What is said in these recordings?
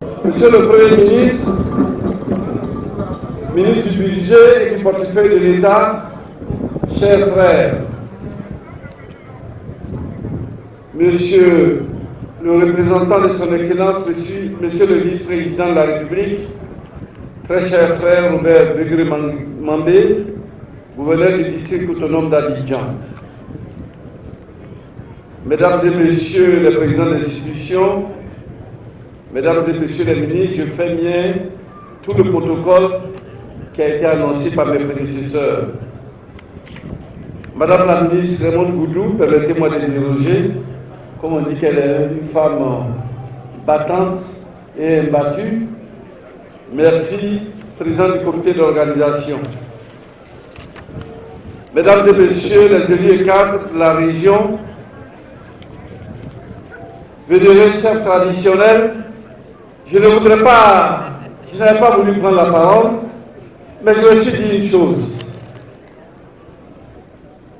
Monsieur le Premier ministre, ministre du Budget et du portefeuille de l'État, chers frères, Monsieur le représentant de son Excellence, Monsieur le vice-président de la République, très cher frère Robert Begré-Mambé, gouverneur du district autonome d'Abidjan, Mesdames et Messieurs les présidents d'institutions, Mesdames et Messieurs les ministres, je fais mien tout le protocole qui a été annoncé par mes prédécesseurs. Madame la ministre Raymond Goudou, permettez-moi de déroger, comme on dit qu'elle est une femme battante et imbattue. Merci, président du comité d'organisation. Mesdames et Messieurs les élus et cadres de la région, vénérés chefs traditionnels, je n'avais pas voulu prendre la parole, mais je me suis dit une chose.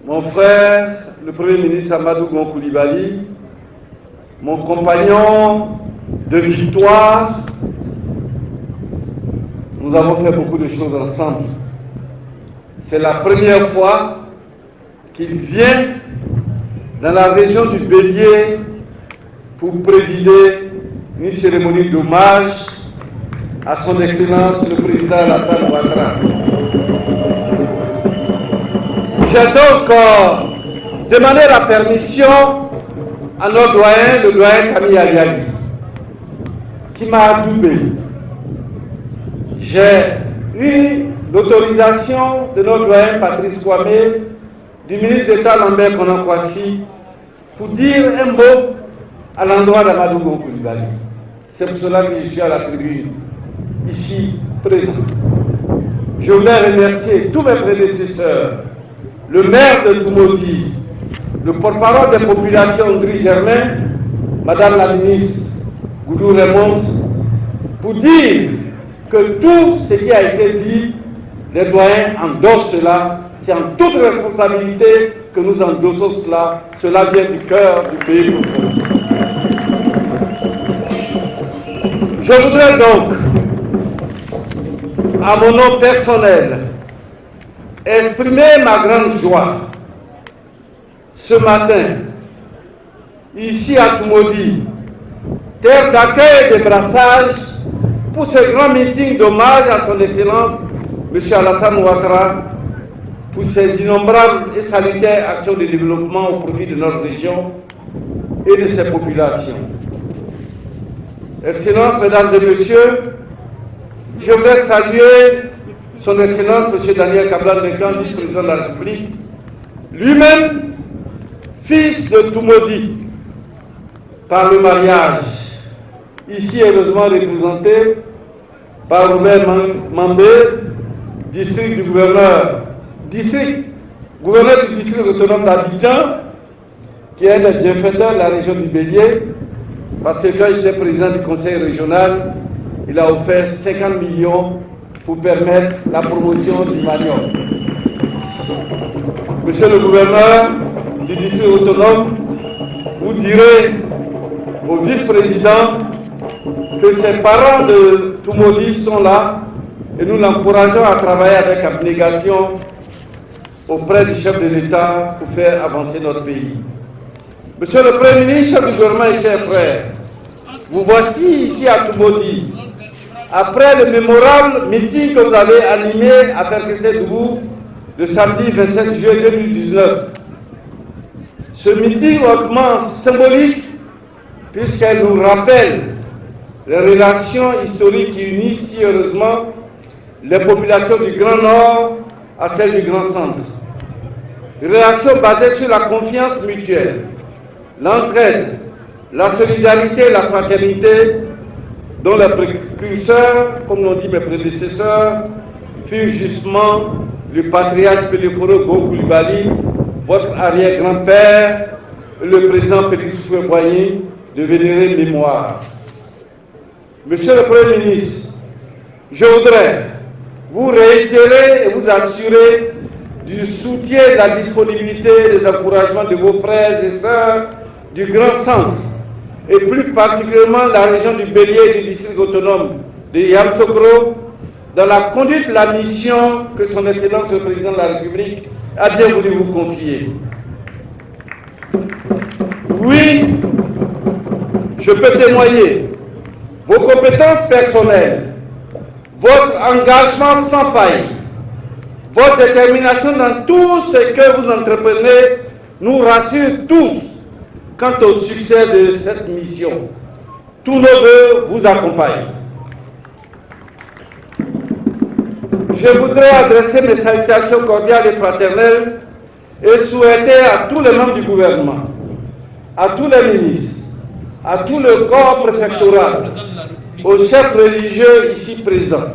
Mon frère, le Premier ministre Amadou Gon Coulibaly, mon compagnon de victoire, nous avons fait beaucoup de choses ensemble. C'est la première fois qu'il vient dans la région du Bélier pour présider une cérémonie d'hommage à son Excellence le président Alassane Ouattara. J'ai donc demandé la permission à notre doyen, le doyen Camille Aliali, qui m'a adoubé. J'ai eu l'autorisation de notre doyen Patrice Kwame, du ministre d'État Lambert Konakwasi, pour dire un mot à l'endroit d'Amadou Gon Coulibaly. C'est pour cela que je suis à la tribune, ici, présent. Je voulais remercier tous mes prédécesseurs, le maire de Toumoudi, le porte-parole des populations Gris Germain, Madame la ministre Goudou Raymond, pour dire que tout ce qui a été dit, les doyens endossent cela, c'est en toute responsabilité que nous endossons cela, cela vient du cœur du pays profond. Je voudrais donc, à mon nom personnel, exprimer ma grande joie ce matin, ici à Toumoudi, terre d'accueil et de brassage, pour ce grand meeting d'hommage à son Excellence, M. Alassane Ouattara, pour ses innombrables et salutaires actions de développement au profit de notre région et de ses populations. Excellences, Mesdames et Messieurs, je voudrais saluer son Excellence, M. Daniel Kablan-Duncan, vice-président de la République, lui-même, fils de Toumoudi, par le mariage, ici heureusement représenté par Robert Mambé, district du gouverneur du district autonome d'Abidjan, qui est le bienfaiteur de la région du Bélier, parce que quand j'étais président du conseil régional, il a offert 50 millions pour permettre la promotion du manioc. Monsieur le gouverneur du district autonome, vous direz au vice-président que ses parents de Toumoudi sont là et nous l'encourageons à travailler avec abnégation auprès du chef de l'État pour faire avancer notre pays. Monsieur le Premier ministre, chef du gouvernement et chers frères, vous voici ici à Toumoudi, après le mémorable meeting que vous avez animé à Ferkessé-Doubou le samedi 27 juillet 2019. Ce meeting hautement symbolique, puisqu'elle nous rappelle les relations historiques qui unissent si heureusement les populations du Grand Nord à celles du Grand Centre. Des relations basées sur la confiance mutuelle, l'entraide, la solidarité et la fraternité, dont les précurseurs, comme l'ont dit mes prédécesseurs, furent justement le patriarche Peleforo Gon Coulibaly, votre arrière-grand-père, le président Félix Houphouët-Boigny, de vénérée mémoire. Monsieur le Premier ministre, je voudrais vous réitérer et vous assurer du soutien, de la disponibilité et des encouragements de vos frères et sœurs du Grand Centre et plus particulièrement la région du Bélier et du district autonome de Yamoussoukro, dans la conduite de la mission que son Excellence le Président de la République a bien voulu vous confier. Oui, je peux témoigner vos compétences personnelles, votre engagement sans faille, votre détermination dans tout ce que vous entreprenez nous rassure tous quant au succès de cette mission. Tous nos vœux vous accompagnent. Je voudrais adresser mes salutations cordiales et fraternelles et souhaiter à tous les membres du gouvernement, à tous les ministres, à tout le corps préfectoral, aux chefs religieux ici présents.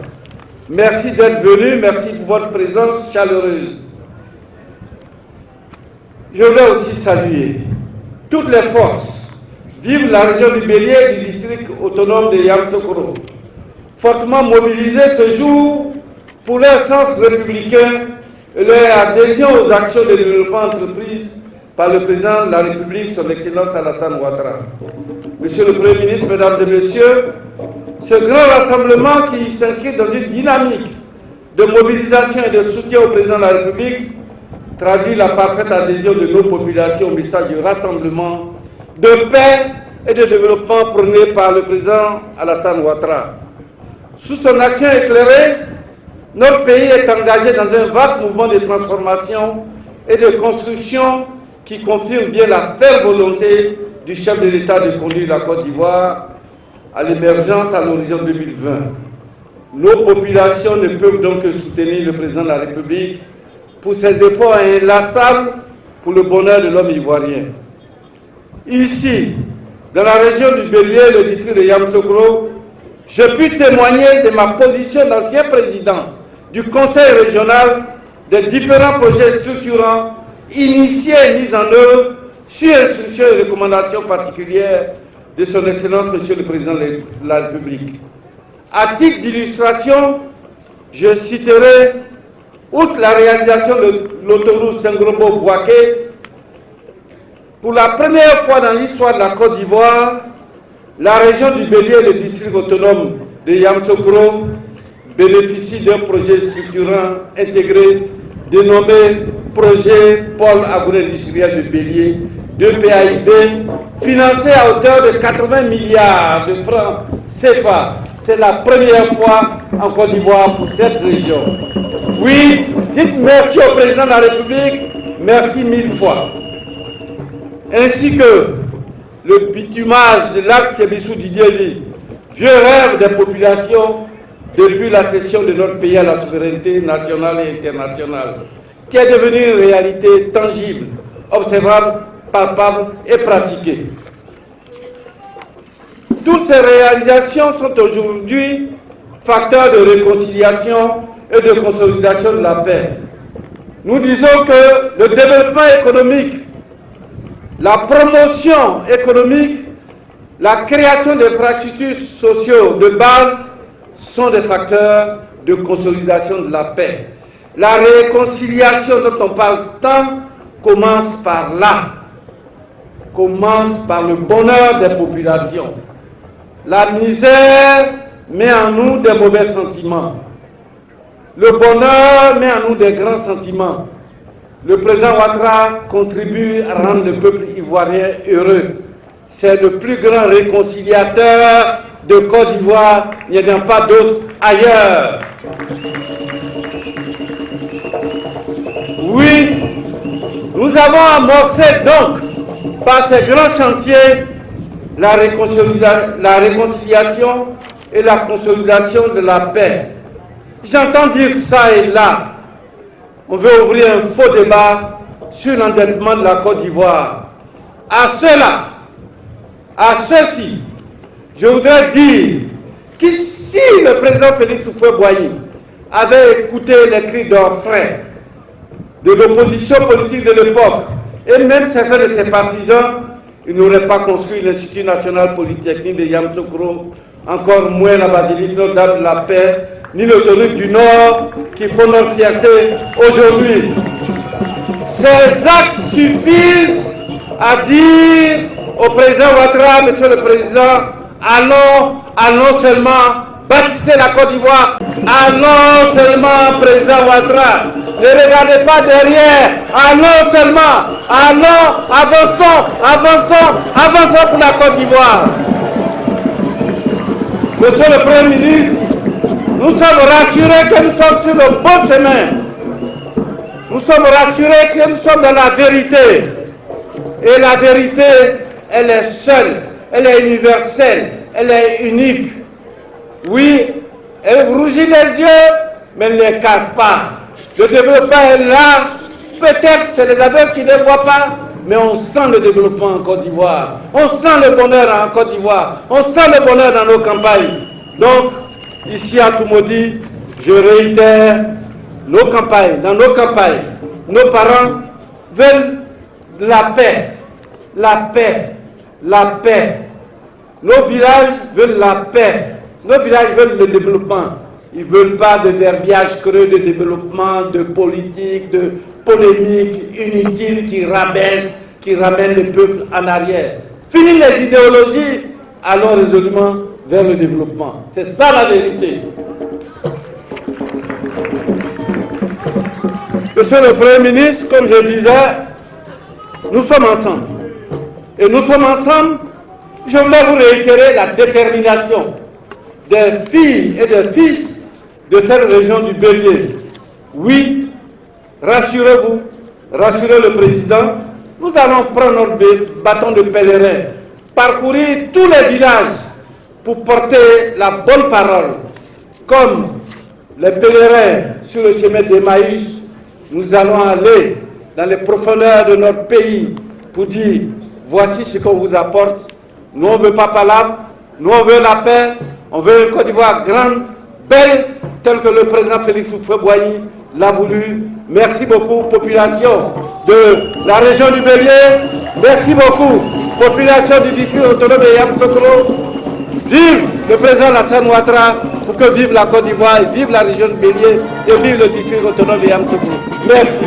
Merci d'être venus, merci pour votre présence chaleureuse. Je voulais aussi saluer toutes les forces, vive la région du Bélier et du district autonome de Yamoussoukro, fortement mobilisées ce jour pour leur sens républicain et leur adhésion aux actions de développement entreprises par le président de la République, son Excellence Alassane Ouattara. Monsieur le Premier ministre, Mesdames et Messieurs, ce grand rassemblement qui s'inscrit dans une dynamique de mobilisation et de soutien au président de la République traduit la parfaite adhésion de nos populations au message du rassemblement, de paix et de développement prôné par le président Alassane Ouattara. Sous son action éclairée, notre pays est engagé dans un vaste mouvement de transformation et de construction qui confirme bien la ferme volonté du chef de l'État de conduire la Côte d'Ivoire à l'émergence à l'horizon 2020. Nos populations ne peuvent donc que soutenir le président de la République pour ses efforts inlassables pour le bonheur de l'homme ivoirien. Ici, dans la région du Bélier, le district de Yamoussoukro, je puis témoigner de ma position d'ancien président du Conseil régional des différents projets structurants initiés et mis en œuvre sur instruction et recommandations particulières de son Excellence, Monsieur le Président de la République. À titre d'illustration, je citerai, outre la réalisation de l'autoroute Sengrobo-Bouaké, pour la première fois dans l'histoire de la Côte d'Ivoire, la région du Bélier et le district autonome de Yamoussoukro bénéficient d'un projet structurant intégré dénommé Projet Pôle agro-industriel de Bélier, de PAIB, financé à hauteur de 80 milliards de francs CFA. C'est la première fois en Côte d'Ivoire pour cette région. Oui, dites merci au président de la République, merci 1000 fois. Ainsi que le bitumage de l'axe Sébissou-Didiéli, vieux rêve des populations depuis la cession de notre pays à la souveraineté nationale et internationale, qui est devenue une réalité tangible, observable, palpable et pratiquée. Toutes ces réalisations sont aujourd'hui facteurs de réconciliation et de consolidation de la paix. Nous disons que le développement économique, la promotion économique, la création d'infrastructures sociaux de base sont des facteurs de consolidation de la paix. La réconciliation dont on parle tant commence par là, commence par le bonheur des populations. La misère met en nous des mauvais sentiments. Le bonheur met en nous des grands sentiments. Le président Ouattara contribue à rendre le peuple ivoirien heureux. C'est le plus grand réconciliateur de Côte d'Ivoire. Il n'y en a pas d'autre ailleurs. Oui, nous avons amorcé donc, par ces grands chantiers, la réconciliation et la consolidation de la paix. J'entends dire ça et là. On veut ouvrir un faux débat sur l'endettement de la Côte d'Ivoire. À ceux-là, à ceux-ci, je voudrais dire que si le président Félix Houphouët-Boigny avait écouté les cris d'orfraie de l'opposition politique de l'époque et même certains de ses partisans, il n'aurait pas construit l'Institut national polytechnique de Yamoussoukro, encore moins la basilique Notre-Dame de la Paix, ni l'autoroute du Nord qui font notre fierté aujourd'hui. Ces actes suffisent à dire au président Ouattara, Monsieur le Président, allons seulement bâtissez la Côte d'Ivoire, allons seulement, Président Ouattara, ne regardez pas derrière, allons seulement, avançons pour la Côte d'Ivoire. Monsieur le Premier ministre, nous sommes rassurés que nous sommes sur le bon chemin. Nous sommes rassurés que nous sommes dans la vérité. Et la vérité, elle est seule, elle est universelle, elle est unique. Oui, elle rougit les yeux, mais elle ne les casse pas. Le développement est là. Peut-être c'est les aveugles qui ne le voient pas, mais on sent le développement en Côte d'Ivoire. On sent le bonheur en Côte d'Ivoire. On sent le bonheur dans nos campagnes. Donc, ici à Toumoudi, je réitère, dans nos campagnes, nos parents veulent la paix, la paix, la paix. Nos villages veulent la paix. Nos villages veulent le développement. Ils ne veulent pas de verbiage creux de développement, de politique, de polémique inutile qui rabaisse, qui ramène le peuple en arrière. Fini les idéologies, allons résolument vers le développement. C'est ça la vérité. Monsieur le Premier ministre, comme je disais, nous sommes ensemble. Et nous sommes ensemble, je voulais vous réitérer la détermination des filles et des fils de cette région du Bélier. Oui, rassurez-vous, rassurez le président, nous allons prendre notre bâton de pèlerin, parcourir tous les villages pour porter la bonne parole. Comme les pèlerins sur le chemin d'Emmaüs, nous allons aller dans les profondeurs de notre pays pour dire, voici ce qu'on vous apporte. Nous, on ne veut pas palabre, nous, on veut la paix, on veut une Côte d'Ivoire grande, belle, telle que le président Félix Houphouët-Boigny l'a voulu. Merci beaucoup, population de la région du Bélier. Merci beaucoup, population du district autonome de Yamoussoukro. Vive le président Alassane Ouattara, pour que vive la Côte d'Ivoire, vive la région du Bélier et vive le district autonome de Yamoussoukro. Merci.